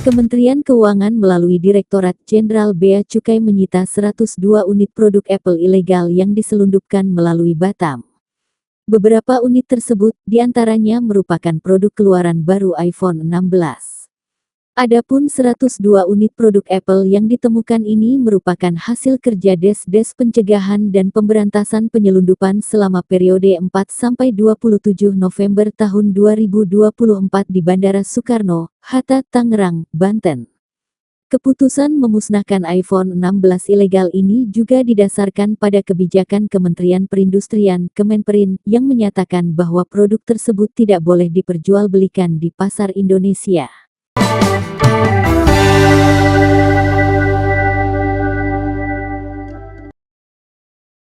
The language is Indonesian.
Kementerian Keuangan melalui Direktorat Jenderal Bea Cukai menyita 102 unit produk Apple ilegal yang diselundupkan melalui Batam. Beberapa unit tersebut diantaranya merupakan produk keluaran baru iPhone 16. Adapun 102 unit produk Apple yang ditemukan ini merupakan hasil kerja Des Pencegahan dan Pemberantasan Penyelundupan selama periode 4-27 November tahun 2024 di Bandara Soekarno, Hatta, Tangerang, Banten. Keputusan memusnahkan iPhone 16 ilegal ini juga didasarkan pada kebijakan Kementerian Perindustrian Kemenperin yang menyatakan bahwa produk tersebut tidak boleh diperjualbelikan di pasar Indonesia.